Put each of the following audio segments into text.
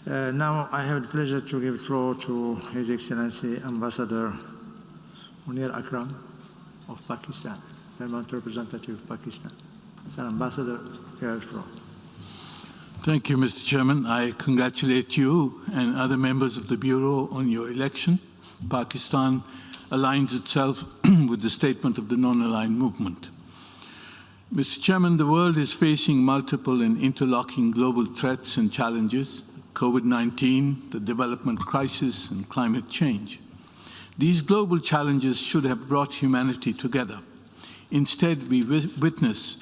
Now I have the pleasure to give the floor to His Excellency Ambassador Munir Akram of Pakistan, Permanent Representative of Pakistan. Sir Ambassador, you have the floor. Thank you, Mr. Chairman. I congratulate you and other members of the Bureau on your election. Pakistan aligns itself with the statement of the non-aligned movement. Mr. Chairman, the world is facing multiple and interlocking global threats and challenges: COVID-19, the development crisis, and climate change. These global challenges should have brought humanity together. Instead, we witness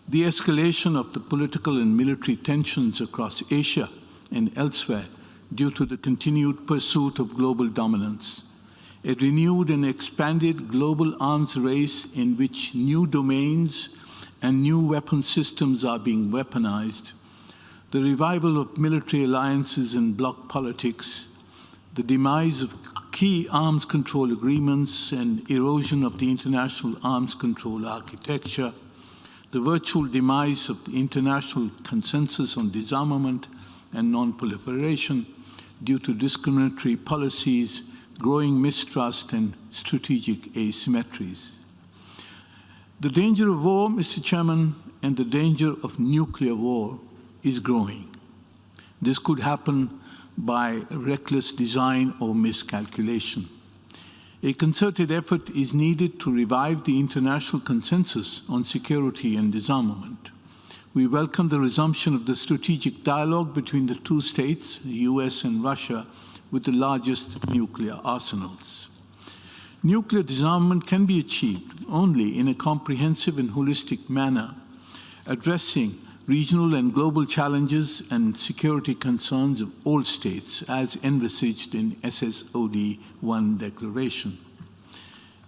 the escalation of the political and military tensions across Asia and elsewhere due to the continued pursuit of global dominance. A renewed and expanded global arms race in which new domains and new weapon systems are being weaponized, the revival of military alliances and bloc politics, the demise of key arms control agreements and erosion of the international arms control architecture, the virtual demise of the international consensus on disarmament and non-proliferation due to discriminatory policies, growing mistrust, and strategic asymmetries. The danger of war, Mr. Chairman, and the danger of nuclear war is growing. This could happen by reckless design or miscalculation. A concerted effort is needed to revive the international consensus on security and disarmament. We welcome the resumption of the strategic dialogue between the two states, the US and Russia, with the largest nuclear arsenals. Nuclear disarmament can be achieved only in a comprehensive and holistic manner, addressing regional and global challenges and security concerns of all states, as envisaged in SSOD 1 declaration.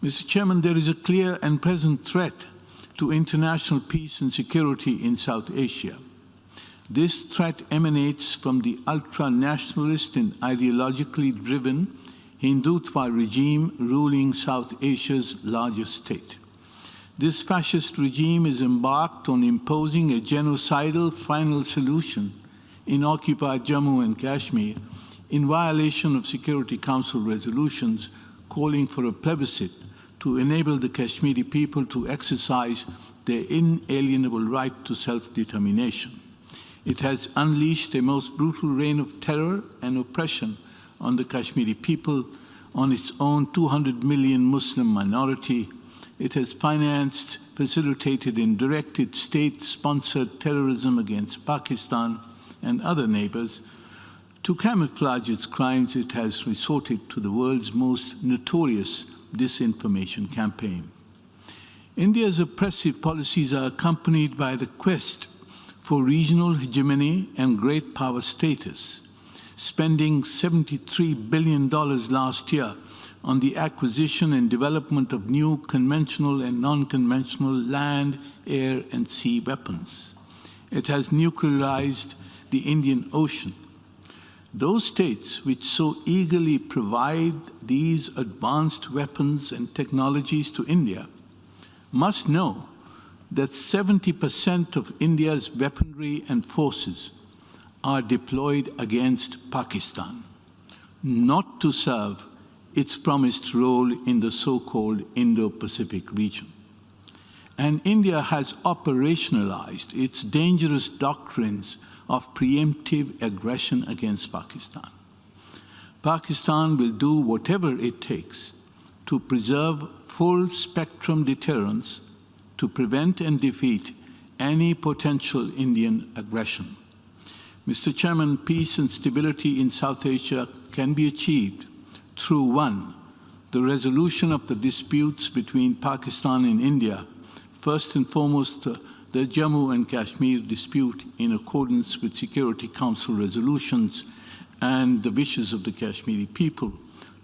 Mr. Chairman, there is a clear and present threat to international peace and security in South Asia. This threat emanates from the ultra-nationalist and ideologically driven Hindutva regime ruling South Asia's largest state. This fascist regime is embarked on imposing a genocidal final solution in occupied Jammu and Kashmir in violation of Security Council resolutions calling for a plebiscite to enable the Kashmiri people to exercise their inalienable right to self-determination. It has unleashed a most brutal reign of terror and oppression on the Kashmiri people, on its own 200 million Muslim minority. It has financed, facilitated, and directed state-sponsored terrorism against Pakistan and other neighbors. To camouflage its crimes, it has resorted to the world's most notorious disinformation campaign. India's oppressive policies are accompanied by the quest for regional hegemony and great power status, spending $73 billion last year on the acquisition and development of new conventional and non-conventional land, air, and sea weapons. It has nuclearized the Indian Ocean. Those states which so eagerly provide these advanced weapons and technologies to India must know that 70% of India's weaponry and forces are deployed against Pakistan, not to serve its promised role in the so-called Indo-Pacific region. And India has operationalized its dangerous doctrines of preemptive aggression against Pakistan. Pakistan will do whatever it takes to preserve full-spectrum deterrence to prevent and defeat any potential Indian aggression. Mr. Chairman, peace and stability in South Asia can be achieved through, one, the resolution of the disputes between Pakistan and India, first and foremost the Jammu and Kashmir dispute in accordance with Security Council resolutions and the wishes of the Kashmiri people.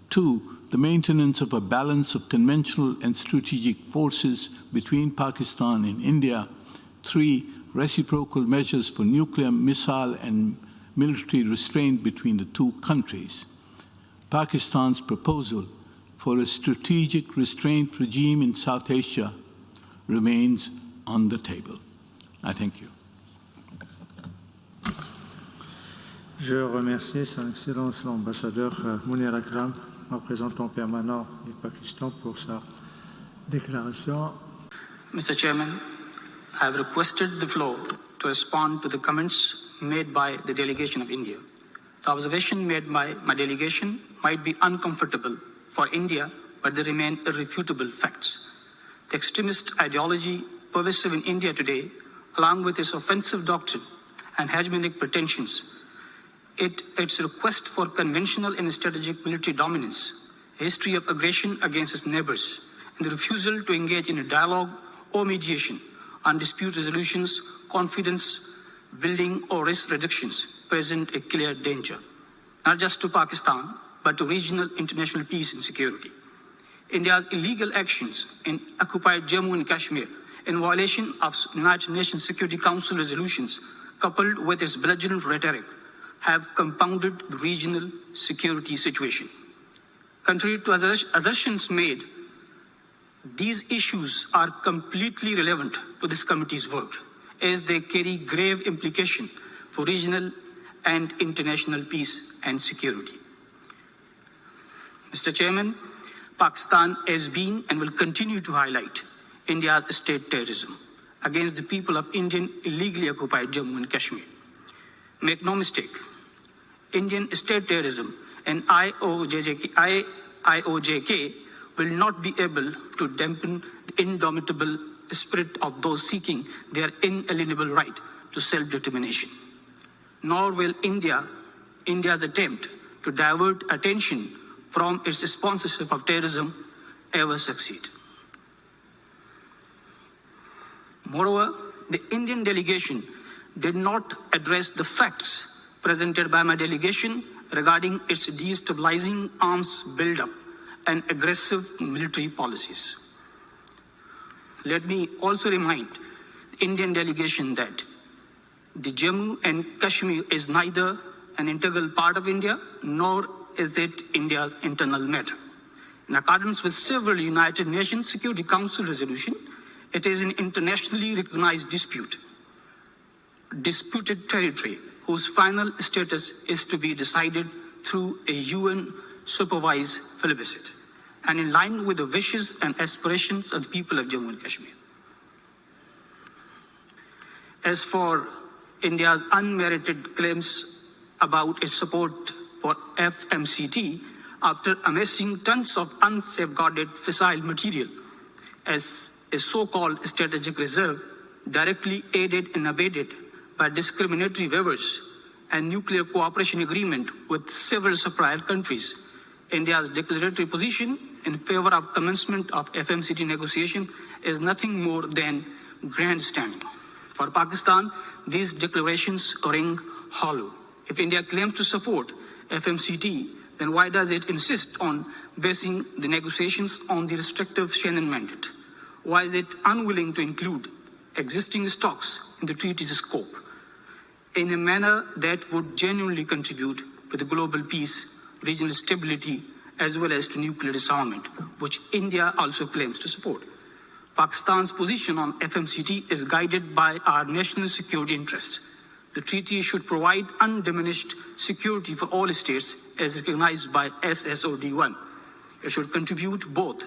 Two, the maintenance of a balance of conventional and strategic forces between Pakistan and India. Three, reciprocal measures for nuclear, missile, and military restraint between the two countries. Pakistan's proposal for a strategic restraint regime in South Asia remains on the table. I thank you. Je remercie Son Excellence l'ambassadeur Munir Akram, représentant permanent du Pakistan, pour sa déclaration. Mr. Chairman, I have requested the floor to respond to the comments made by the delegation of India. The observation made by my delegation might be uncomfortable for India, but they remain irrefutable facts. The extremist ideology pervasive in India today, along with its offensive doctrine and hegemonic pretensions, its request for conventional and strategic military dominance, a history of aggression against its neighbors, and the refusal to engage in a dialogue or mediation on dispute resolutions, confidence building, or risk reductions present a clear danger, not just to Pakistan, but to regional international peace and security. India's illegal actions in occupied Jammu and Kashmir, in violation of United Nations Security Council resolutions, coupled with its belligerent rhetoric, have compounded the regional security situation. Contrary to assertions made, these issues are completely relevant to this committee's work, as they carry grave implications for regional and international peace and security. Mr. Chairman, Pakistan has been and will continue to highlight India's state terrorism against the people of Indian illegally occupied Jammu and Kashmir. Make no mistake, Indian state terrorism and IOJK will not be able to dampen the indomitable spirit of those seeking their inalienable right to self-determination. Nor will India's attempt to divert attention from its sponsorship of terrorism ever succeed. Moreover, the Indian delegation did not address the facts presented by my delegation regarding its destabilizing arms buildup and aggressive military policies. Let me also remind the Indian delegation that the Jammu and Kashmir is neither an integral part of India, nor is it India's internal matter. In accordance with several United Nations Security Council resolutions, it is an internationally recognized disputed territory whose final status is to be decided through a UN-supervised plebiscite, and in line with the wishes and aspirations of the people of Jammu and Kashmir. As for India's unmerited claims about its support for FMCT, after amassing tons of unsafeguarded fissile material as a so-called strategic reserve, directly aided and abetted by discriminatory waivers and nuclear cooperation agreement with several supplier countries, India's declaratory position in favor of commencement of FMCT negotiation is nothing more than grandstanding. For Pakistan, these declarations ring hollow. If India claims to support FMCT, then why does it insist on basing the negotiations on the restrictive Shannon mandate? Why is it unwilling to include existing stocks in the treaty's scope in a manner that would genuinely contribute to the global peace, regional stability, as well as to nuclear disarmament, which India also claims to support? Pakistan's position on FMCT is guided by our national security interests. The treaty should provide undiminished security for all states as recognized by SSOD1. It should contribute both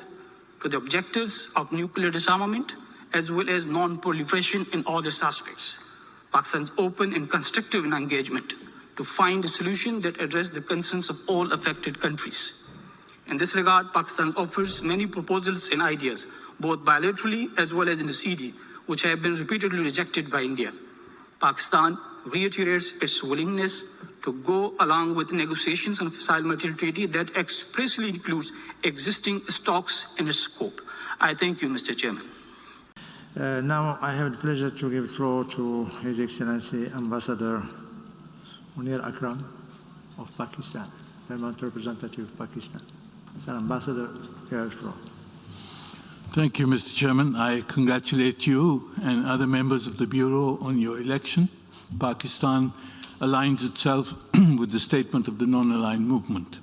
to the objectives of nuclear disarmament as well as non-proliferation in all its aspects. Pakistan is open and constructive in engagement to find a solution that addresses the concerns of all affected countries. In this regard, Pakistan offers many proposals and ideas, both bilaterally as well as in the CD, which have been repeatedly rejected by India. Pakistan reiterates its willingness to go along with negotiations on fissile material treaty that expressly includes existing stocks in its scope. I thank you, Mr. Chairman. Now I have the pleasure to give the floor to His Excellency Ambassador Munir Akram of Pakistan, permanent representative of Pakistan. Sir Ambassador, you have the floor. Thank you, Mr. Chairman. I congratulate you and other members of the Bureau on your election. Pakistan aligns itself with the statement of the non-aligned movement.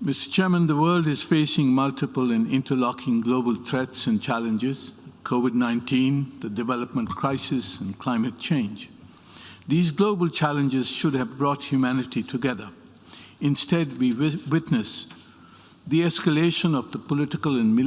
Mr. Chairman, the world is facing multiple and interlocking global threats and challenges: COVID-19, the development crisis, and climate change. These global challenges should have brought humanity together. Instead, we witness the escalation of the political and military